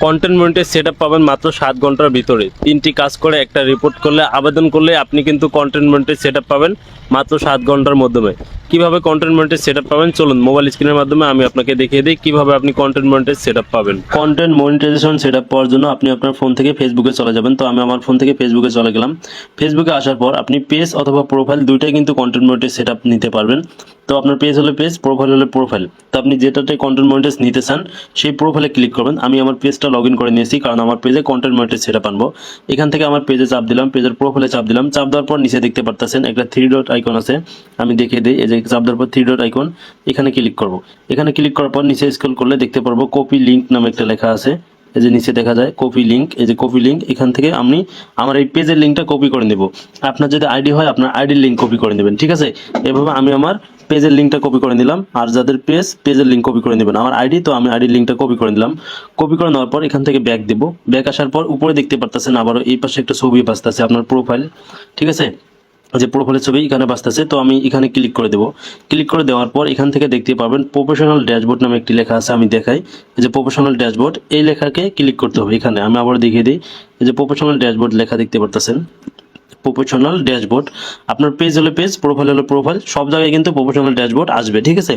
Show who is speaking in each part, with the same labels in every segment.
Speaker 1: Content monetize setup পাবেন মাত্র 7 ঘন্টার ভিতরে। 3টি কাজ করে একটা রিপোর্ট করলে আবেদন করলে আপনি কিন্তু কন্টেন্ট মনিটাইজ সেটআপ পাবেন মাত্র 7 ঘন্টার মাধ্যমে। কিভাবে কন্টেন্ট মনিটাইজ সেটআপ পাবেন চলুন মোবাইল স্ক্রিনের মাধ্যমে আমি আপনাকে দেখিয়ে দিই কিভাবে আপনি কন্টেন্ট মনিটাইজ সেটআপ পাবেন। কন্টেন্ট মনিটাইজেশন সেটআপ পাওয়ার জন্য আপনি আপনার ফোন থেকে ফেসবুকে চলে যাবেন। তো আমি আমার ফোন থেকে ফেসবুকে চলে গেলাম। ফেসবুকে আসার পর আপনি পেজ অথবা প্রোফাইল দুইটাই কিন্তু কন্টেন্ট মনিটাইজ সেটআপ নিতে পারবেন। তো আপনার পেজ হলে পেজ, প্রোফাইল হলে প্রোফাইল। তো আপনি যেটাতে কন্টেন্ট মনিটাইজ নিতে চান সেই প্রোফাইলে ক্লিক করবেন। আমি আমার পেজটা লগ ইন করে নিয়েছি কারণ আমার পেজে কন্টেন্ট মনিটাইজ সেটআপ আনবো। এখান থেকে আমার পেজে চাপ দিলাম, পেজের প্রোফাইলে চাপ দিলাম। চাপ দেওয়ার পর নিচে দেখতে পারতেছেন একটা 3 ডট আইকন আছে, আমি দেখিয়ে দিই। এই যে চাপ দেওয়ার পর 3 ডট আইকন, এখানে ক্লিক করব। এখানে ক্লিক করার পর নিচে স্ক্রল করলে দেখতে পারবো কপি লিংক নামে একটা লেখা আছে। এই যে নিচে দেখা যায় কপি লিংক, এই যে কপি লিংক। এখান থেকে আমি আমার এই পেজের লিংকটা কপি করে নেব। আপনার যদি আইডি হয় আপনার আইডির লিংক কপি করে নেবেন, ঠিক আছে। এভাবে আমি আমার পেজের লিংকটা কপি করে নিলাম। আর যাদের পেজের লিংক কপি করে নেবেন, আমার আইডি, তো আমি আইডির লিংকটা কপি করে নিলাম। কপি করে নেওয়ার পর এখান থেকে ব্যাক দেব। ব্যাক আসার পর উপরে দেখতে পারতেছেন আবারও এই পাশে একটা ছবি বাজতেছে, আপনার প্রোফাইল, ঠিক আছে। যে প্রোফাইলের ছবি এখানে বাজতেছে, তো আমি এখানে ক্লিক করে দেব। ক্লিক করে দেওয়ার পর এখান থেকে দেখতে পাবেন প্রফেশনাল ড্যাশবোর্ড নামে একটি লেখা আছে, আমি দেখাই। এই যে প্রফেশনাল ড্যাশবোর্ড, এই লেখাকে ক্লিক করতে হবে। এখানে আমি আবার দেখিয়ে দিই। এই যে প্রফেশনাল ড্যাশবোর্ড লেখা দেখতে পারতেছেন, প্রফেশনাল ড্যাশবোর্ড। আপনার পেজ হলে পেজ, প্রোফাইল হলে প্রোফাইল, সব জায়গায় কিন্তু প্রফেশনাল ড্যাশবোর্ড আসবে, ঠিক আছে।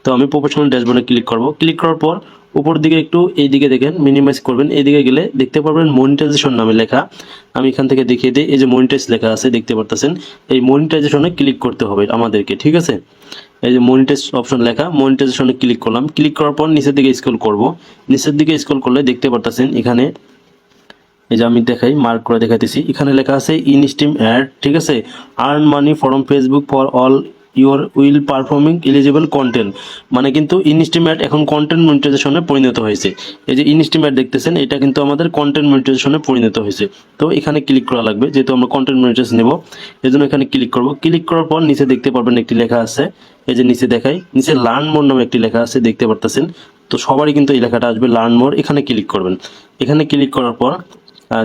Speaker 1: তো আমি প্রফেশনাল ড্যাশবোর্ডে ক্লিক করব। ক্লিক করার পর উপর দিকে একটু এইদিকে দেখেন, মিনিমাইজ করবেন। এইদিকে গেলে দেখতে পারবেন মনিটাইজেশন নামে লেখা। আমি এখান থেকে দেখিয়ে দিই। এই যে মনিটাইজ লেখা আছে দেখতে পারতেছেন, এই মনিটাইজেশনে ক্লিক করতে হবে আমাদেরকে, ঠিক আছে। এই যে মনিটাইজ অপশন লেখা, মনিটাইজেশনে ক্লিক করলাম। ক্লিক করার পর নিচের দিকে স্ক্রল করব। নিচের দিকে স্ক্রল করলে দেখতে পারতেছেন এখানে, এই যে আমি দেখাই, মার্ক করে দেখাইতেছি। এখানে লেখা আছে ইন স্ট্রিম অ্যাড, ঠিক আছে। Earn money from Facebook for all your will performing eligible content. মানে কিন্তু ইন স্ট্রিম অ্যাড এখন কন্টেন্ট মনিটাইজেশনে পরিণত হয়েছে। এই যে ইন স্ট্রিম অ্যাড দেখতেছেন, এটা কিন্তু আমাদের কন্টেন্ট মনিটাইজেশনে পরিণত হয়েছে। তো এখানে ক্লিক করা লাগবে, যেহেতু আমরা কন্টেন্ট মনিটাইজ নেব, এই জন্য এখানে ক্লিক করব। ক্লিক করার পর নিচে দেখতে পারবেন একটি লেখা আছে, এই যে নিচে দেখাই, নিচে লার্ন মোর নামে একটি লেখা আছে দেখতে পারতেছেন। তো সবারই কিন্তু এই লেখাটা আসবে, লার্ন মোর। এখানে ক্লিক করবেন। এখানে ক্লিক করার পর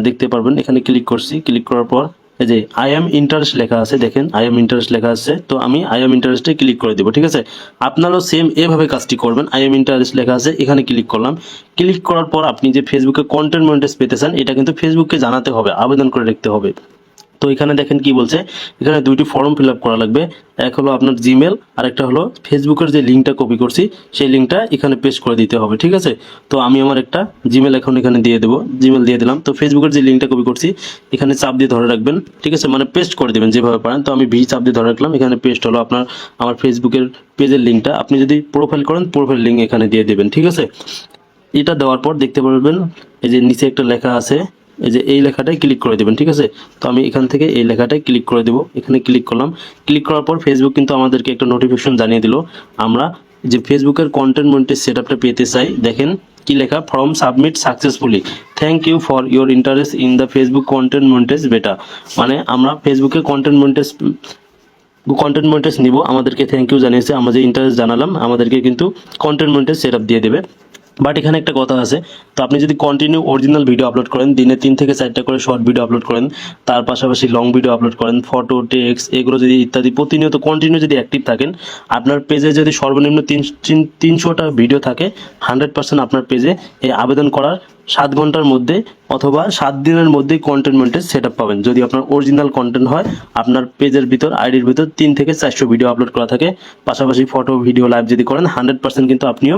Speaker 1: দেখতে পারবেন এখানে ক্লিক করছি। ক্লিক করার পর এই যে আই এম ইন্টারেস্ট লেখা আছে, দেখেন আই এম ইন্টারেস্ট লেখা আছে। তো আমি আই এম ইন্টারেস্টে ক্লিক করে দেব, ঠিক আছে। আপনারাও সেম এভাবে কাজটি করবেন। আই এম ইন্টারেস্ট লেখা আছে, এখানে ক্লিক করলাম। ক্লিক করার পর আপনি যে ফেসবুকে কন্টেন্ট মনিটাইজ পেতে চান এটা কিন্তু ফেসবুককে জানাতে হবে, আবেদন করে রাখতে হবে। তো এখানে দেখেন কি বলছে, এখানে দুইটি ফর্ম ফিল আপ করা লাগবে। এক হলো আপনার জিমেল, আর একটা হলো ফেসবুকের যে লিঙ্কটা কপি করছি সেই লিঙ্কটা এখানে পেস্ট করে দিতে হবে, ঠিক আছে। তো আমি আমার একটা জিমেল এখন এখানে দিয়ে দেবো, জিমেল দিয়ে দিলাম। তো ফেসবুকের যে লিঙ্কটা কপি করছি এখানে চাপ দিয়ে ধরে রাখবেন, ঠিক আছে, মানে পেস্ট করে দেবেন যেভাবে পারেন। তো আমি ভি চাপ দিয়ে ধরে রাখলাম, এখানে পেস্ট হলো আপনার আমার ফেসবুকের পেজের লিঙ্কটা। আপনি যদি প্রোফাইল করেন প্রোফাইল লিঙ্ক এখানে দিয়ে দেবেন, ঠিক আছে। এটা দেওয়ার পর দেখতে পারবেন এই যে নিচে একটা লেখা আছে, এই যে এই লেখাটাই ক্লিক করে দেবেন, ঠিক আছে। তো আমি এখান থেকে এই লেখাটাই ক্লিক করে দেব। এখানে ক্লিক করলাম। ক্লিক করার পর ফেসবুক কিন্তু আমাদেরকে একটা নোটিফিকেশন জানিয়ে দিল আমরা যে ফেসবুকের কন্টেন্ট মনিটাইজ সেটআপটা পেতে চাই। দেখেন কি লেখা, form submit successfully, thank you for your interest in the Facebook content monetize beta. মানে আমরা ফেসবুকে কন্টেন্ট মনিটাইজ নিব, আমাদেরকে থ্যাংক ইউ জানিয়েছে। আমরা যে ইন্টারেস্ট জানালাম আমাদেরকে কিন্তু কন্টেন্ট মনিটাইজ সেটআপ দিয়ে দেবে। বাট এখানে একটা কথা আছে, তো আপনি যদি কন্টিনিউ অরিজিনাল ভিডিও আপলোড করেন, দিনে 3 থেকে 4টা করে শর্ট ভিডিও আপলোড করেন, তার পাশাপাশি লং ভিডিও আপলোড করেন, ফটো, টেক্সট, এগুলো যদি ইত্যাদি প্রতিনিয়ত কন্টিনিউ যদি অ্যাক্টিভ থাকেন, আপনার পেজে যদি সর্বনিম্ন 300টা ভিডিও থাকে, 100% আপনার পেজে এই আবেদন করার 7 ঘন্টার মধ্যে অথবা 7 দিনের মধ্যে কন্টেন্ট মনিটাইজ সেটআপ পাবেন। যদি আপনার অরিজিনাল কন্টেন্ট হয়, আপনার পেজের ভিতর আইডির ভিতর 3 থেকে 400 ভিডিও আপলোড করা থাকে, পাশাপাশি ফটো, ভিডিও, লাইভ যদি করেন, 100% কিন্তু আপনিও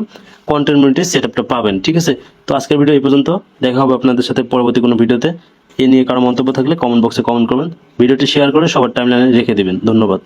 Speaker 1: কন্টেন্ট মনিটাইজ সেটআপটা পাবেন, ঠিক আছে। তো আজকের ভিডিও এই পর্যন্ত, দেখা হবে আপনাদের সাথে পরবর্তী কোনো ভিডিওতে। এ নিয়ে কারো মন্তব্য থাকলে কমেন্ট বক্সে কমেন্ট করবেন, ভিডিওটি শেয়ার করে সবার টাইমলাইনে রেখে দিবেন। ধন্যবাদ।